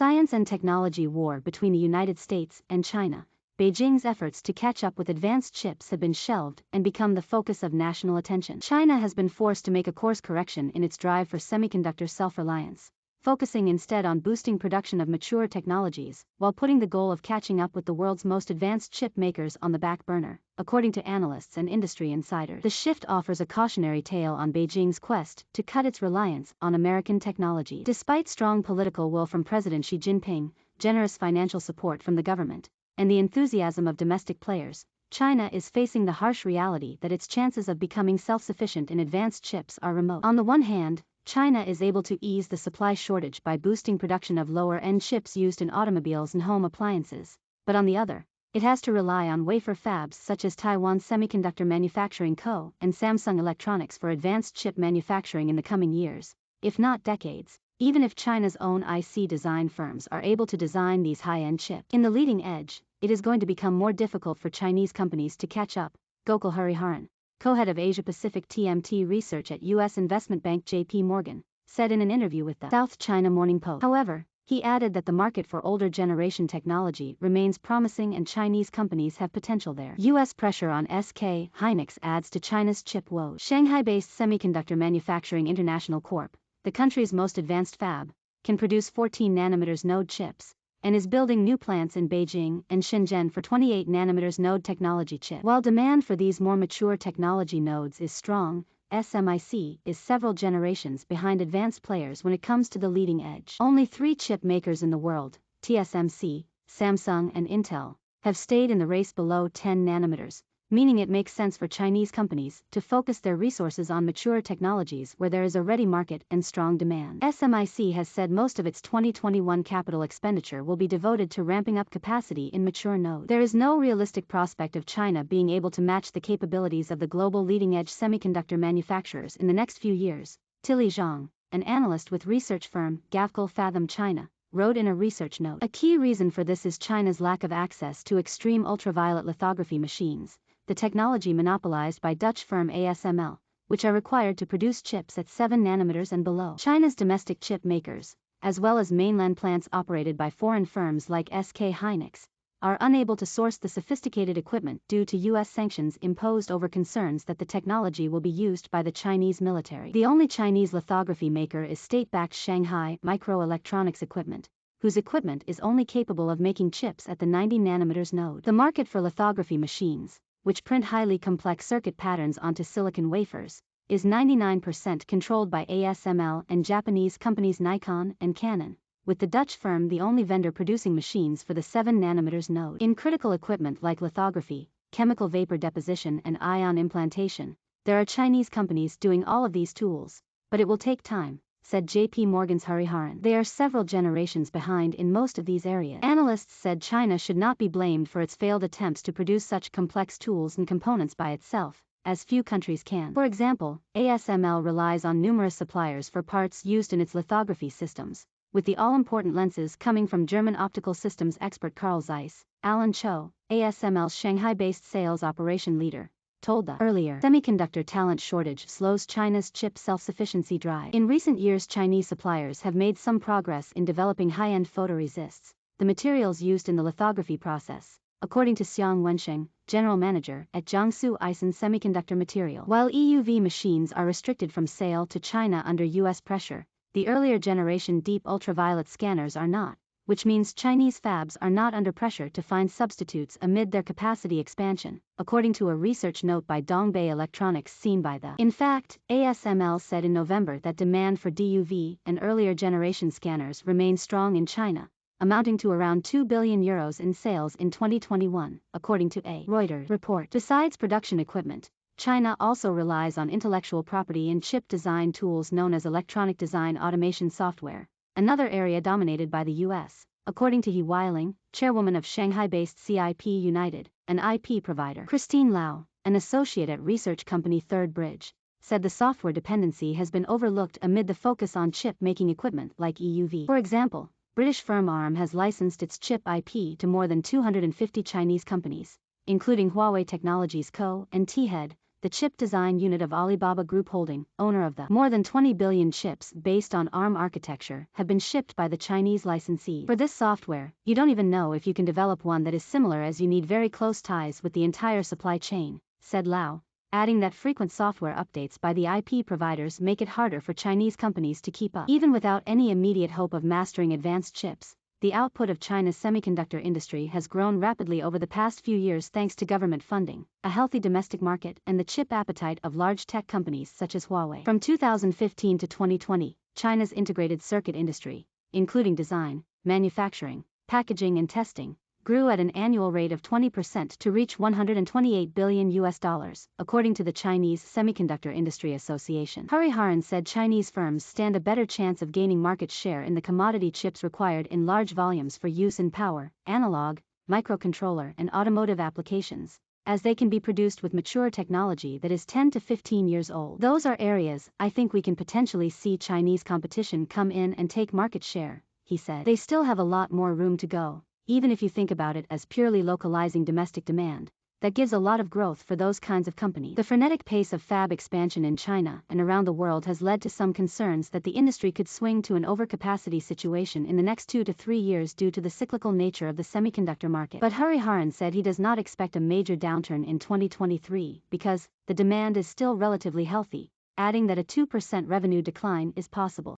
Science and technology war between the United States and China. Beijing's efforts to catch up with advanced chips have been shelved and become the focus of national attention. China has been forced to make a course correction in its drive for semiconductor self-reliance, focusing instead on boosting production of mature technologies, while putting the goal of catching up with the world's most advanced chip makers on the back burner, according to analysts and industry insiders. The shift offers a cautionary tale on Beijing's quest to cut its reliance on American technology. Despite strong political will from President Xi Jinping, generous financial support from the government, and the enthusiasm of domestic players, China is facing the harsh reality that its chances of becoming self-sufficient in advanced chips are remote. On the one hand, China is able to ease the supply shortage by boosting production of lower-end chips used in automobiles and home appliances, but on the other, it has to rely on wafer fabs such as Taiwan Semiconductor Manufacturing Co. and Samsung Electronics for advanced chip manufacturing in the coming years, if not decades. Even if China's own IC design firms are able to design these high-end chips in the leading edge, it is going to become more difficult for Chinese companies to catch up, Gokul Hariharan, co-head of Asia-Pacific TMT research at U.S. investment bank J.P. Morgan, said in an interview with the South China Morning Post. However, he added that the market for older generation technology remains promising and Chinese companies have potential there. U.S. pressure on SK Hynix adds to China's chip woes. Shanghai-based Semiconductor Manufacturing International Corp., the country's most advanced fab, can produce 14nm node chips, and is building new plants in Beijing and Shenzhen for 28nm node technology chips. While demand for these more mature technology nodes is strong, SMIC is several generations behind advanced players when it comes to the leading edge. Only 3 chip makers in the world, TSMC, Samsung and Intel, have stayed in the race below 10nm, meaning it makes sense for Chinese companies to focus their resources on mature technologies where there is a ready market and strong demand. SMIC has said most of its 2021 capital expenditure will be devoted to ramping up capacity in mature nodes. There is no realistic prospect of China being able to match the capabilities of the global leading-edge semiconductor manufacturers in the next few years, Tilly Zhang, an analyst with research firm Gavkal Fathom China, wrote in a research note. A key reason for this is China's lack of access to extreme ultraviolet lithography machines, the technology monopolized by Dutch firm ASML, which are required to produce chips at 7nm and below. China's domestic chip makers, as well as mainland plants operated by foreign firms like SK Hynix, are unable to source the sophisticated equipment due to U.S. sanctions imposed over concerns that the technology will be used by the Chinese military. The only Chinese lithography maker is state-backed Shanghai Microelectronics Equipment, whose equipment is only capable of making chips at the 90nm node. The market for lithography machines, which print highly complex circuit patterns onto silicon wafers, is 99% controlled by ASML and Japanese companies Nikon and Canon, with the Dutch firm the only vendor producing machines for the 7nm node. In critical equipment like lithography, chemical vapor deposition and ion implantation, there are Chinese companies doing all of these tools, but it will take time, said J.P. Morgan's Hariharan. They are several generations behind in most of these areas. Analysts said China should not be blamed for its failed attempts to produce such complex tools and components by itself, as few countries can. For example, ASML relies on numerous suppliers for parts used in its lithography systems, with the all-important lenses coming from German optical systems expert Carl Zeiss. Alan Cho, ASML's Shanghai-based sales operation leader, told the earlier semiconductor talent shortage slows China's chip self-sufficiency drive. In recent years, Chinese suppliers have made some progress in developing high-end photoresists, the materials used in the lithography process, according to Xiang Wensheng, general manager at Jiangsu Eisen Semiconductor Material. While EUV machines are restricted from sale to China under U.S. pressure, the earlier generation deep ultraviolet scanners are not, which means Chinese fabs are not under pressure to find substitutes amid their capacity expansion, according to a research note by Dongbei Electronics seen by the. In fact, ASML said in November that demand for DUV and earlier generation scanners remains strong in China, amounting to around €2 billion in sales in 2021, according to a Reuters report. Besides production equipment, China also relies on intellectual property in chip design tools known as electronic design automation software, another area dominated by the U.S., according to He Weiling, chairwoman of Shanghai-based CIP United, an IP provider. Christine Lau, an associate at research company Third Bridge, said the software dependency has been overlooked amid the focus on chip-making equipment like EUV. For example, British firm ARM has licensed its chip IP to more than 250 Chinese companies, including Huawei Technologies Co. and T-Head, the chip design unit of Alibaba Group Holding, owner of the more than 20 billion chips based on ARM architecture, have been shipped by the Chinese licensee. For this software, you don't even know if you can develop one that is similar, as you need very close ties with the entire supply chain, said Lau, adding that frequent software updates by the IP providers make it harder for Chinese companies to keep up. Even without any immediate hope of mastering advanced chips, the output of China's semiconductor industry has grown rapidly over the past few years thanks to government funding, a healthy domestic market, and the chip appetite of large tech companies such as Huawei. From 2015 to 2020, China's integrated circuit industry, including design, manufacturing, packaging and testing, grew at an annual rate of 20% to reach $128 billion, according to the Chinese Semiconductor Industry Association. Hariharan said Chinese firms stand a better chance of gaining market share in the commodity chips required in large volumes for use in power, analog, microcontroller and automotive applications, as they can be produced with mature technology that is 10 to 15 years old. Those are areas I think we can potentially see Chinese competition come in and take market share, he said. They still have a lot more room to go. Even if you think about it as purely localizing domestic demand, that gives a lot of growth for those kinds of companies. The frenetic pace of fab expansion in China and around the world has led to some concerns that the industry could swing to an overcapacity situation in the next 2 to 3 years due to the cyclical nature of the semiconductor market. But Hariharan said he does not expect a major downturn in 2023 because the demand is still relatively healthy, adding that a 2% revenue decline is possible.